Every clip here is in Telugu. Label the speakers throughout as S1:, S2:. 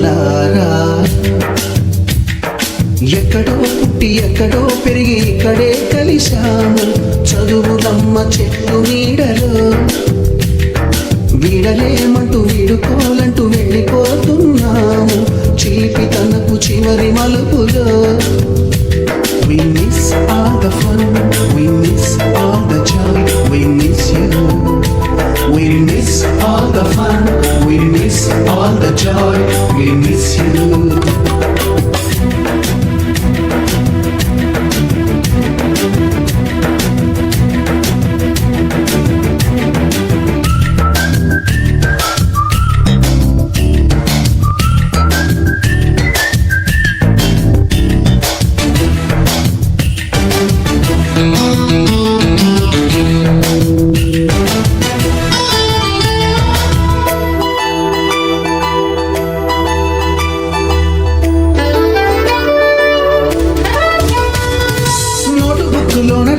S1: ప్రేమలారా. ఎక్కడో పుట్టి ఎక్కడో పెరిగి ఇక్కడే కలిశాము, చదువులమ్మ చెట్టు నీడలో. వీడలేమంటూ వీడుకోలంటూ వెళ్ళిపోతున్నాము, చిలిపి తనకు చివరి మలుపులో. We miss all the fun, we miss all the joy, we miss you. We miss all the fun, we miss all the joy, we miss you.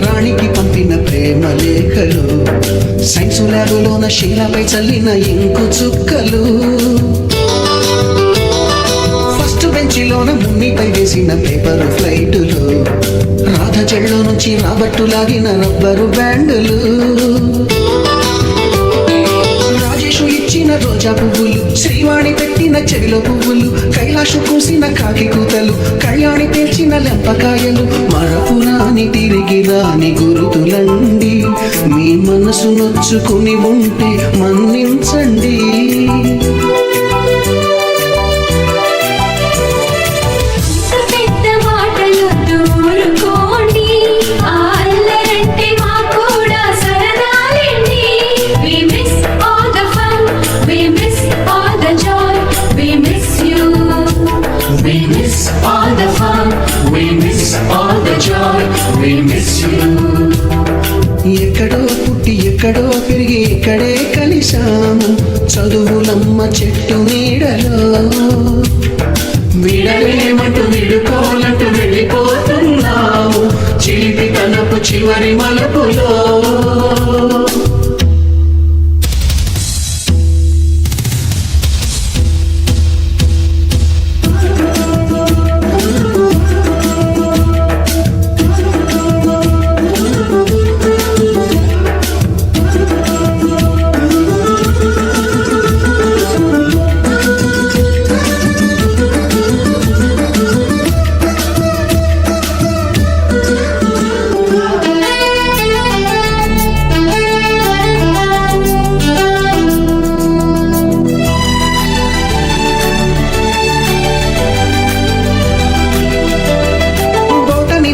S1: రాణికి పంపిన ప్రేమ లేఖలు, సైన్సు ల్యాబులోన శీలపై చల్లిన ఇంకు చుక్కలు, ఫస్ట్ బెంచిలోన మున్నిపై వేసిన పేపరు ఫ్లైటులు, రాధ చెల్లో నుంచి రాబట్టు లాగిన రబ్బరు బ్యాండులు, రాజేషు ఇచ్చిన రోజా పువ్వులు, శ్రీవాణి పెట్టిన చెవిలో పువ్వులు, కైలాషు కూసిన కాకి కూతలు, కళ్యాణి తెచ్చిన లెంపకాయలు, మరపురాని తిరిగి రాని గురుతులండి. మీ మనసు నొచ్చుకుని ఉంటే మన్నించండి. ఎక్కడో పుట్టి ఎక్కడో పెరిగి ఇక్కడే కలిశాము, చదువులమ్మ చెట్టు నీడలో. వీడలేమంటూ విడుకోలంటూ వెళ్ళిపోతున్నాము, చిలిపి తనపు చివరి మలుపులో.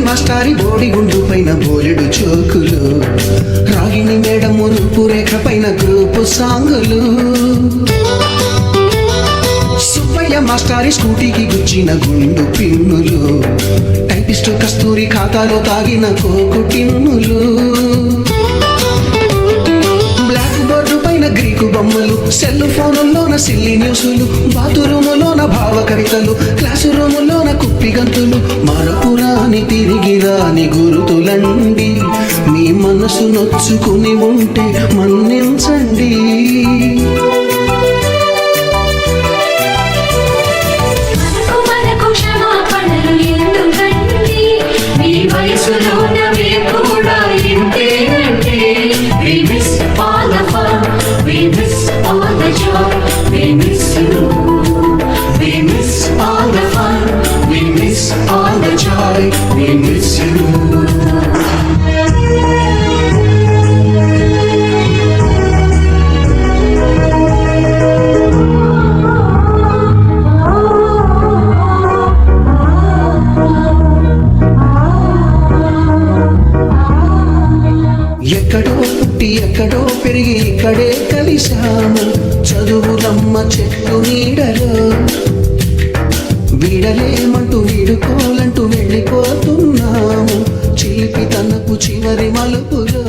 S1: మాస్టారి బోడి గుండు పైన బోలెడు చోకులు, రాగిణి మేడము రూపురేఖ పైన గ్రూపు సాంగులు, సుబ్బయ్య మాస్టారి స్కూటీకి గుచ్చిన గుండు పిన్నులు, టైపిస్టు కస్తూరి ఖాతాలో తాగిన కోకు టిన్నులు, బ్లాక్ బోర్డు పైన గ్రీకు బొమ్మలు, సెల్ ఫోనుల్లోన సిల్లి న్యూసులు, బాతురూములోన భావ కవితలు, క్లాసు రూములోన కుప్పి గంతులు, మరపురాని తిరిగి రాని గురుతులండి. మీ మనసు నొచ్చుకుని ఉంటే మన్నించండి.
S2: We miss you.
S1: ఎక్కడో పుట్టి ఎక్కడో పెరిగి ఇక్కడే కలిశాము, చదువులమ్మ చెట్టు నీడలో. వీడలేమంటూ వీడుకోలంటూ వెళ్ళిపోతున్నాము, చిలిపి తనకు చివరి మలుపులో.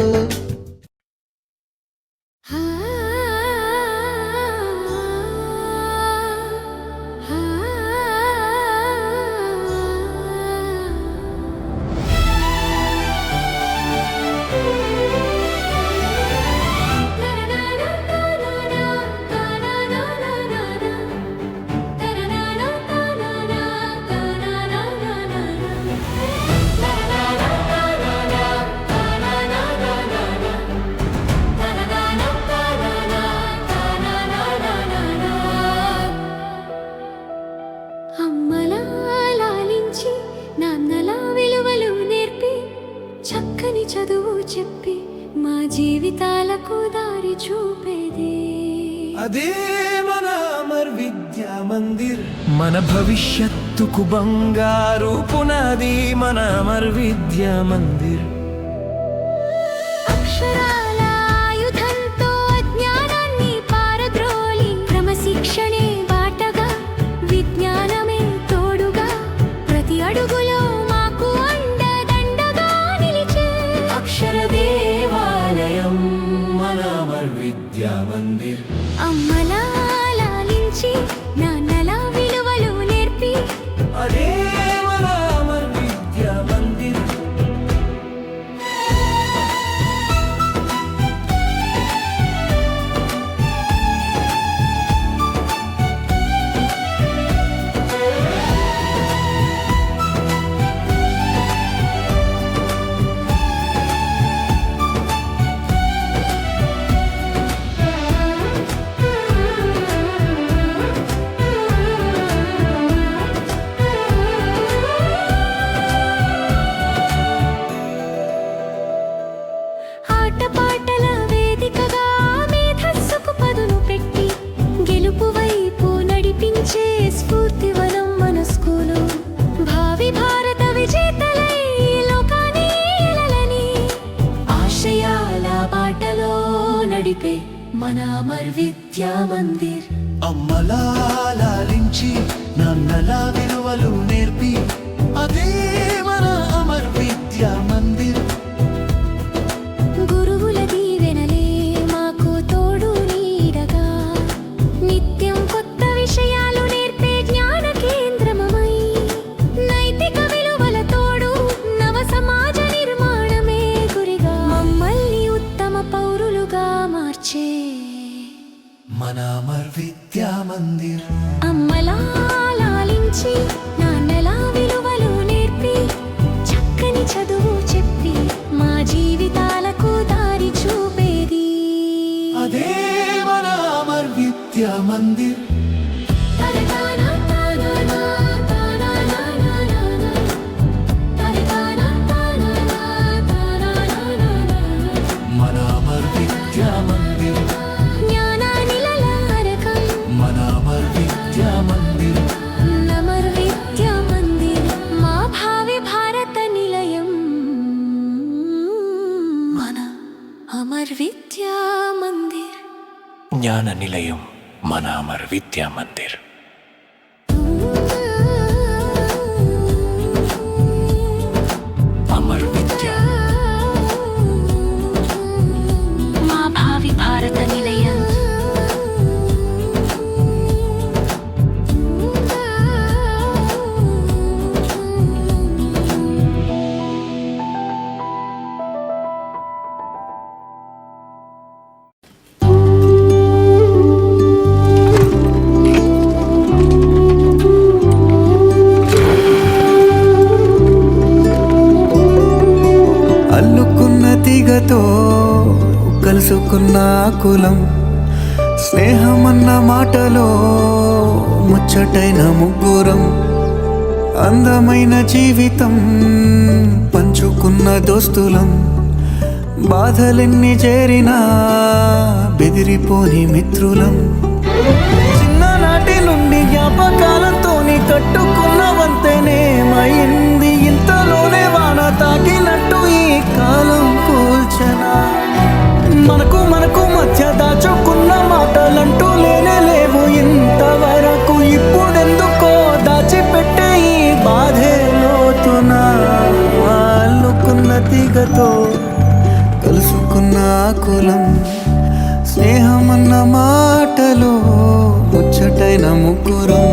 S1: అదే మన అమర్ విద్యా మందిర్.
S3: మన భవిష్యత్తుకు బంగారు పునాది మన అమర్ విద్యా మందిర్.
S4: అక్షరాల ఆయుధంతో అజ్ఞానాన్ని పారద్రోలి క్రమశిక్షణే బాటగా విజ్ఞానమే తోడుగా ప్రతి అడుగులో మాకు అండదండగా నిలిచే అక్షర దేవాలయం
S2: మన అమర్ విద్యా మందిర్.
S4: అమ్మలా లాలించి నాన్నలా విలువలు నేర్పి
S1: అదే మన అమర్ విద్యా మందిర్.
S4: ఆటపాటల వేదికగా మేధస్సుకు పదును పెట్టి గెలుపు వైపు నడిపించే స్ఫూర్తివనం మన స్కూలు. భావి భారత విజేతలై లోకాన్ని ఏలలని ఆశయాల బాటలో నడిపే మన అమర్ విద్యా మందిర్.
S1: అమ్మలా లాలించి నాన్నలా విలువలు నేర్పి అదే మన అమర్ విద్యా మందిర్.
S4: గురువుల దీవెనలే మాకు తోడు నీడగా నిత్యం కొత్త విషయాలు నేర్పే జ్ఞాన కేంద్రమై నైతిక విలువల తోడు నవ సమాజ నిర్మాణమే గురిగా మమ్మల్ని ఉత్తమ పౌరులుగా మార్చే
S1: మన అమర్ విద్యా మందిర్.
S4: అమ్మలా లాలించి నాన్నలా విలువలు నేర్పి చక్కని చదువు చెప్పి మా జీవితాలకు దారి చూపేది
S1: అదే మన అమర్ విద్యా మందిర్.
S4: తనతానా తానానా తానానానానా. తనతానా తానానా తానానానానా.
S1: మన అమర్ విద్యా మందిర్.
S4: జ్ఞానానిలలారకం
S1: మన అమర్ విద్యా మందిర్.
S4: అమర్ విద్యా మందిర్ మా భావి భారత నిలయం మన అమర్ విద్యా మందిర్.
S3: జ్ఞాన నిలయం మన అమర్ విద్యా మందిర్. అమర్ విద్యా
S4: మా భావి భారత నిలయం.
S1: అల్లుకున్న తీగతో కలుసుకున్న కులం స్నేహమన్న మాటలో ముచ్చటైన ముగ్గురం అందమైన జీవితం పంచుకున్న దోస్తులం బాధలెన్ని చేరినా బెదిరిపోని మిత్రులం చిన్ననాటి నుండి జ్ఞాపకాలతోని కట్టుకున్న వంతెనేమైంది ఇంతలోనే వాన తాకినట్టు ఈ కాలం కూల్చనా మనకు మధ్య దాచుకున్న మాటలంటూ లేనే లేవు ఇంతవరకు ఇప్పుడెందుకో దాచిపెట్టే ఈ బాధే లోతున అల్లుకున్న తీగతో కలుసుకున్న కులం స్నేహమన్న మాటలో ముచ్చటైన ముగ్గురం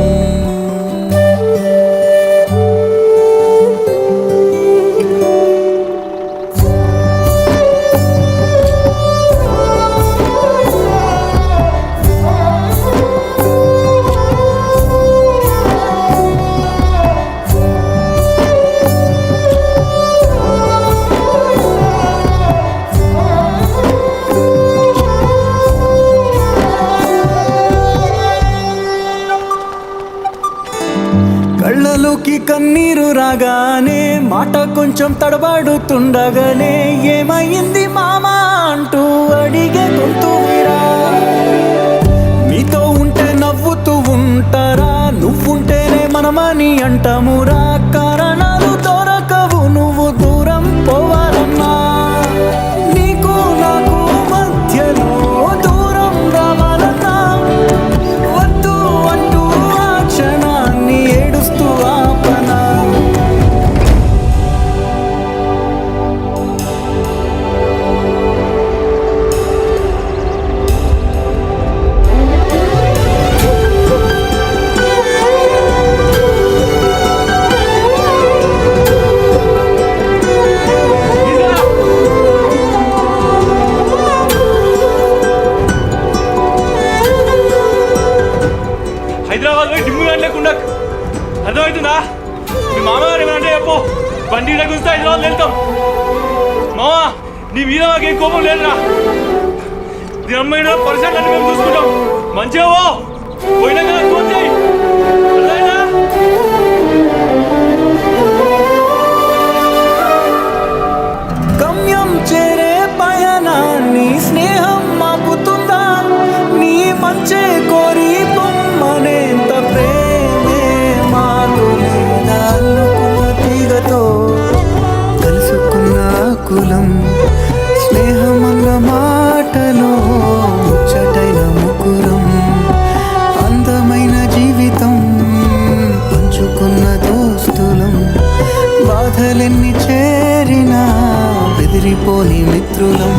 S1: కళ్ళలోకి కన్నీరు రాగానే మాట కొంచెం తడబడుతుండగానే ఏమైంది మామా అంటూ అడిగే గొంతు విరా అని అంటమురా, కారణాలు దొరకవు నువ్వు దూరం పోవాలన్నా. నీకు నాకు మధ్యలో దూరం రావాలన్నా, వద్దు అంటూ ఆ క్షణాన్ని ఏడుస్తూ ఆపనా.
S5: హైదరాబాద్ పోయి డిమ్ము లేకుండా అర్థమవుతుందా? మీ మామగారు ఏమంటే చెప్పు, బండి గురించి హైదరాబాద్ వెళ్తాం. మామా నీ మీద మాకేం కోపం లేదురా. దీని అమ్మాయి పరిసరాలు అన్ని మేము చూసుకుంటాం. మంచిగా పోయినా కదా ఫోన్ చేయి. అర్థమైందా?
S1: గమ్యం చేరే పయనాన్ని స్నేహం మాపుతుందా? నీ మంచే కోరి పొమ్మనేంత ప్రేమే మాకు లేదా? అల్లుకున్న తీగతో కలుసుకున్న కులం, స్నేహమన్న మాటలో ముచ్చటైన ముకురం, అందమైన జీవితం పంచుకున్న దోస్తులం, బాధలెన్ని చేరినా బెదిరిపోని మిత్రులం.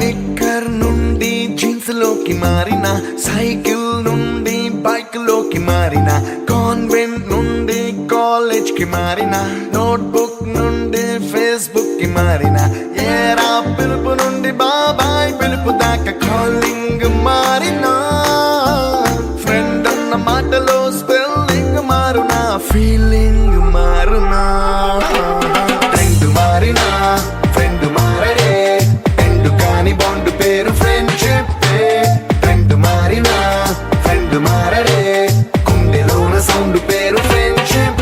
S6: నిక్కర్ నుండి జీన్స్ లోకి మారిన, సైకిల్ నుండి బైక్ లోకి మారిన, కాన్వెంట్ నుండి కాలేజ్ కి మారిన, నోట్బుక్ నుండి ఫేస్బుక్ కి మారిన, ఏరా పిలుపు నుండి బాబాయ్ పిలుపు దాకా కాలింగ్ మారిన, ఫ్రెండ్ అన్న మాటలో స్పెల్లింగ్ మారునా, ఫీలింగ్ మారునా. ట్రెండ్ మారినా ఫ్రెండ్ మారడే, ఎండు కాని బాండ్ పేరు ఫ్రెండ్షిప్. ట్రెండ్ మారినా ఫ్రెండ్ మారడే, గుండెలోన సౌండ్ పేరు ఫ్రెండ్షిప్.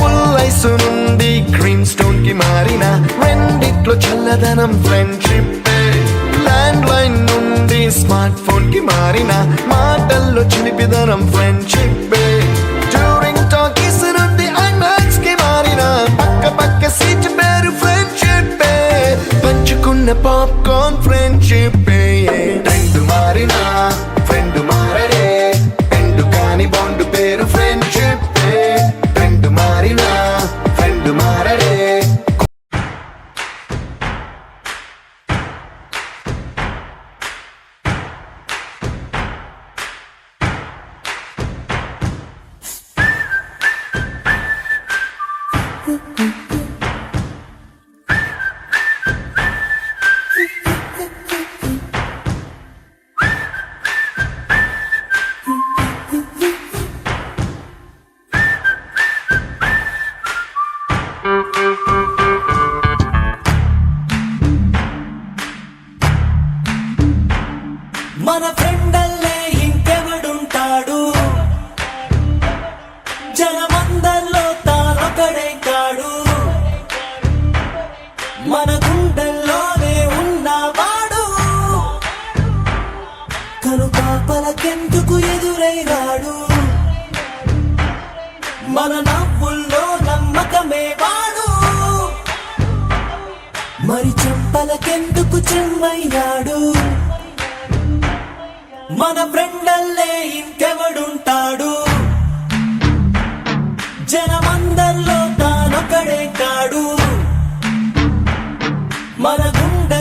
S6: పుల్లైసు నుండి గ్రీన్ స్టోన్ కి మారిన, రెండిట్లో చల్లదనం ఫ్రెండ్షిప్. ల్యాండ్ లైన్ నుండి స్మార్ట్ ఫోన్ కి మారిన, మాటల్లో చిలిపిదనం ఫ్రెండ్షిప్. డ్యూరింగ్ టాకీస్ నుండి ఐమాక్స్ కి మారిన, పక్క పక్క సీట్ పేరు ఫ్రెండ్షిప్. పంచుకున్న పాప్కార్న్ ఫ్రెండ్షిప్. ట్రెండ్ మారిన ఫ్రెండ్ మారడే, ఎండు కాని బాండ్ పేరు ఫ్రెండ్షిప్. ట్రెండ్ మారిన ఫ్రెండ్ మారడే.
S1: మన ఫ్రెండల్లే ఇంకెవడుంటాడు, జనమందరిలో తానొకడే కాడు, మన గుండెల్లోనే ఉన్నవాడు, కనుపాపలకెందుకు ఎదురైనాడు, మన నవ్వుల్లో నమ్మకమే వాడు, మరి చెంపలకెందుకు చెమ్మైనాడు. మన ఫ్రెండల్లే ఇంకెవడుంటాడు, జనమందరిలో తానొకడే కాడు, మన గుండె